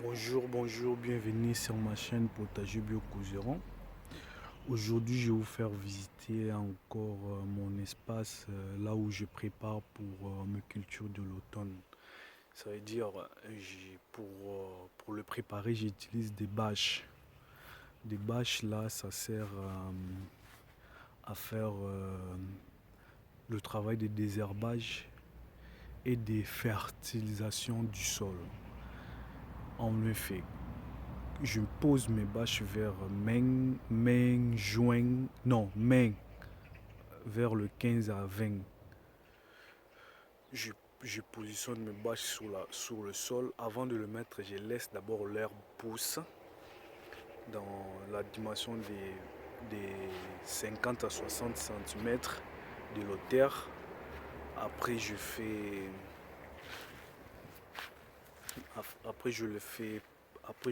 Bonjour, bienvenue sur ma chaîne Potager Bio Couseron. Aujourd'hui, je vais vous faire visiter encore mon espace là où je prépare pour mes cultures de l'automne. Ça veut dire, pour le préparer, j'utilise des bâches. Des bâches là, ça sert à faire le travail de désherbage et de fertilisation du sol. En effet, je pose mes bâches vers mai, vers le 15 à 20. Je positionne mes bâches sur le sol. Avant de le mettre, je laisse d'abord l'herbe pousse dans la dimension des 50 à 60 cm de la terre. Après,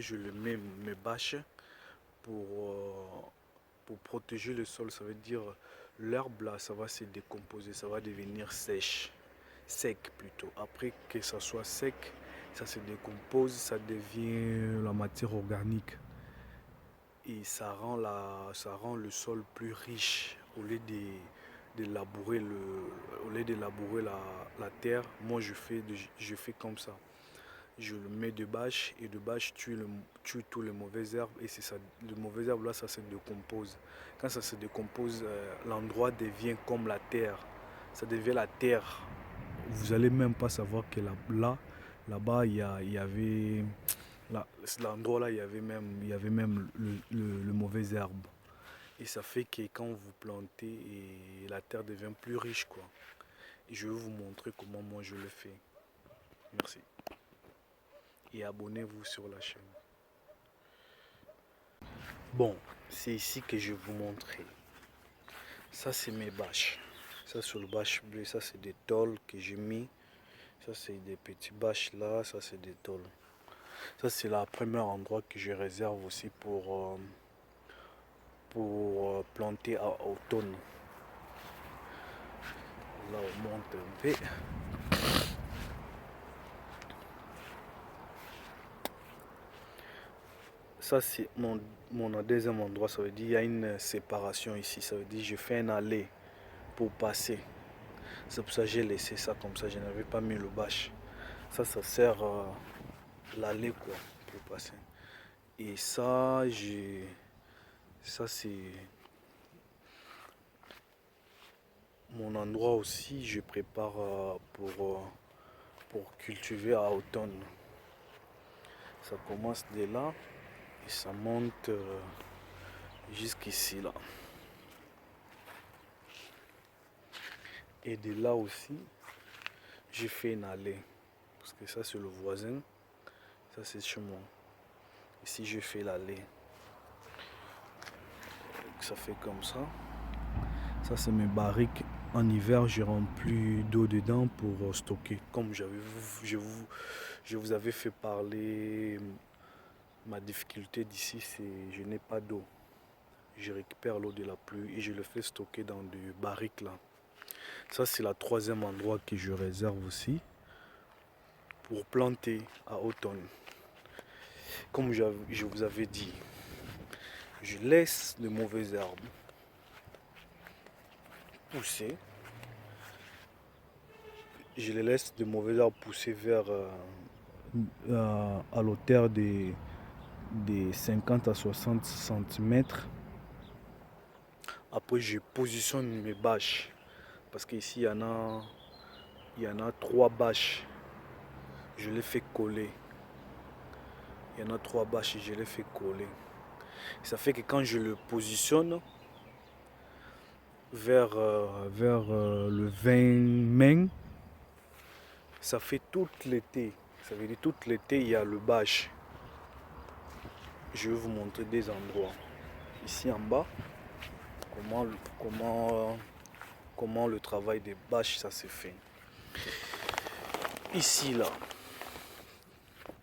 je le mets mes bâches pour protéger le sol. Ça veut dire l'herbe là, ça va se décomposer, ça va devenir sec plutôt. Après que ça soit sec, ça se décompose, ça devient la matière organique. Et ça rend le sol plus riche au lieu de labourer la terre. Moi je fais comme ça. Je le mets de bâche et de bâche tue tous les mauvaises herbes et c'est ça, les mauvaises herbes là ça se décompose. Quand ça se décompose, l'endroit devient comme la terre. Ça devient la terre. Vous allez même pas savoir que là-bas il y avait l'endroit là il y avait même le mauvais herbe. Et ça fait que quand vous plantez et la terre devient plus riche quoi. Et je vais vous montrer comment moi je le fais. Merci. Et abonnez-vous sur la chaîne. Bon, c'est ici que je vais vous montrer. Ça c'est mes bâches. Ça sur le bâche bleu, ça c'est des tôles que j'ai mis. Ça c'est des petits bâches là, ça c'est des tôles. Ça c'est le premier endroit que je réserve aussi pour planter à automne. Là on monte un peu. Ça c'est mon deuxième endroit, ça veut dire qu'il y a une séparation ici, ça veut dire que je fais un allée pour passer. C'est pour ça que j'ai laissé ça comme ça, je n'avais pas mis le bâche. Ça sert l'allée quoi, pour passer. Et ça c'est mon endroit aussi, je prépare pour cultiver à automne. Ça commence de là et ça monte jusqu'ici là. Et de là aussi, j'ai fait une allée. Parce que ça c'est le voisin, ça c'est chez moi. Ici j'ai fait l'allée. Ça fait comme ça. Ça c'est mes barriques. En hiver, je remplis d'eau dedans pour stocker. Comme je vous avais fait parler, ma difficulté d'ici, c'est je n'ai pas d'eau. Je récupère l'eau de la pluie et je le fais stocker dans des barriques là. Ça c'est le troisième endroit que je réserve aussi pour planter à automne. Comme je vous avais dit, je laisse les mauvaises herbes pousser. Je les laisse de mauvaises herbes pousser vers à l'auteur des 50 à 60 cm. Après je positionne mes bâches parce qu'ici il y en a 3 bâches. Je les fais coller. Il y en a 3 bâches et je les fais coller. Ça fait que quand je le positionne vers le 20 mai, ça fait tout l'été. Ça veut dire tout l'été il y a le bâche. Je vais vous montrer des endroits. Ici en bas, comment le travail des bâches ça se fait. Ici là,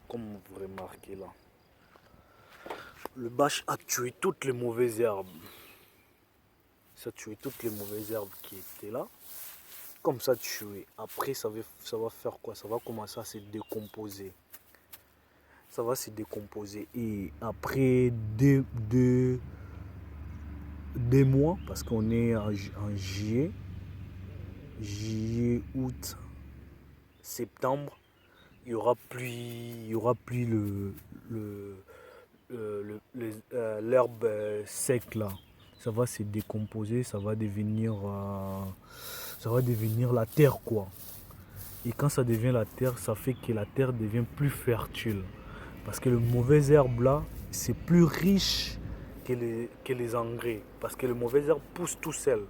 comme vous remarquez là, le bâche a tué toutes les mauvaises herbes. Ça a tué toutes les mauvaises herbes qui étaient là. Comme ça tué. Après ça va faire quoi? Ça va commencer à se décomposer. ça va se décomposer. Et après deux mois, parce qu'on est en juillet, août, septembre, il y aura plus l'herbe sec là. Ça va se décomposer, ça va devenir la terre quoi. Et quand ça devient la terre, ça fait que la terre devient plus fertile. Parce que le mauvais herbe là, c'est plus riche que les engrais. Parce que le mauvais herbe pousse tout seul.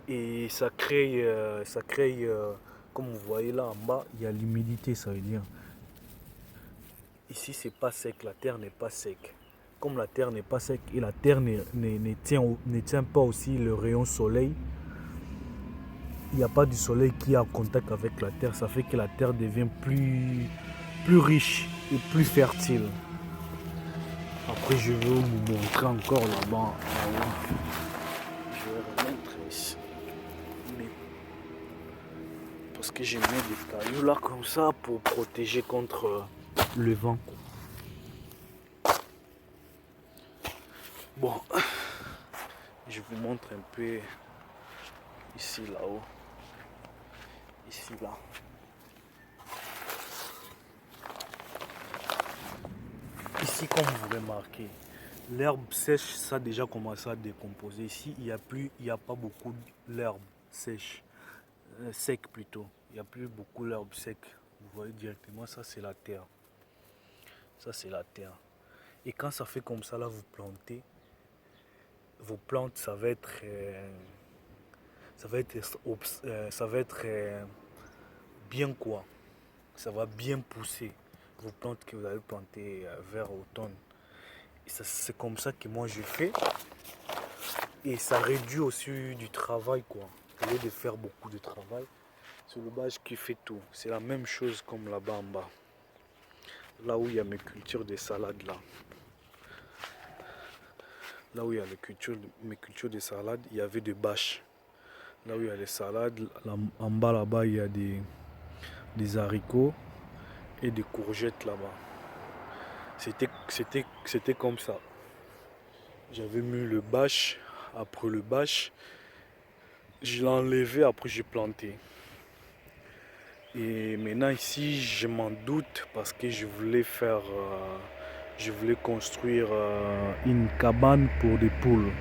Et ça crée comme vous voyez là en bas, il y a l'humidité, ça veut dire. Ici, c'est pas sec, la terre n'est pas sec. Comme la terre n'est pas sec et la terre ne tient pas aussi le rayon soleil, il n'y a pas du soleil qui est en contact avec la terre, ça fait que la terre devient plus riche et plus fertile. Après, je vais vous montrer encore là-bas. Je vais remontrer ici. Parce que j'ai mis des cailloux là comme ça pour protéger contre le vent. Bon, je vous montre un peu ici, là-haut. Ici, là. Ici, comme vous remarquez, l'herbe sèche, ça a déjà commencé à décomposer. Ici, il n'y a pas beaucoup d'herbe sèche, sec plutôt. Il n'y a plus beaucoup d'herbe sec. Vous voyez directement, ça c'est la terre. Ça c'est la terre. Et quand ça fait comme ça, là, vous plantez. Vos plantes, ça va être bien quoi. Ça va bien pousser. Vos plantes que vous allez planter vers automne. C'est comme ça que moi je fais. Et ça réduit aussi du travail quoi. Au lieu de faire beaucoup de travail, c'est le bâche qui fait tout. C'est la même chose comme là-bas en bas. Là où il y a mes cultures de salade là. Là où il y a mes cultures de salade, il y avait des bâches. Là où il y a les salades, en bas là-bas, il y a des haricots et des courgettes là-bas. C'était comme ça. J'avais mis le bâche. Après le bâche, je l'ai enlevé, après j'ai planté. Et maintenant ici, je m'en doute parce que je voulais construire une cabane pour des poules.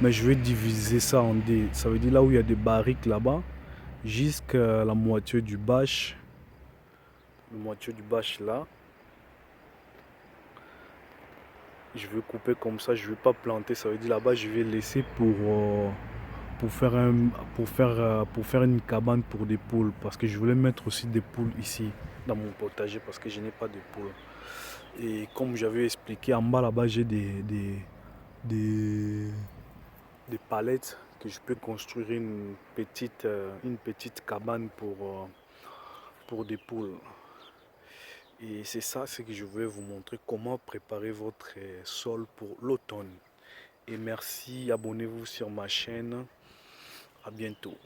Mais je vais diviser ça en deux. Ça veut dire là où il y a des barriques là-bas, jusqu'à la moitié du bâche. La moitié du bâche là. Je vais couper comme ça, je ne vais pas planter. Ça veut dire là-bas, je vais laisser pour faire une cabane pour des poules. Parce que je voulais mettre aussi des poules ici, dans mon potager, parce que je n'ai pas de poules. Et comme j'avais expliqué, en bas là-bas, j'ai des palettes que je peux construire une petite cabane pour des poules. Et c'est ça ce que je voulais vous montrer, comment préparer votre sol pour l'automne. Et merci, abonnez-vous sur ma chaîne. À bientôt.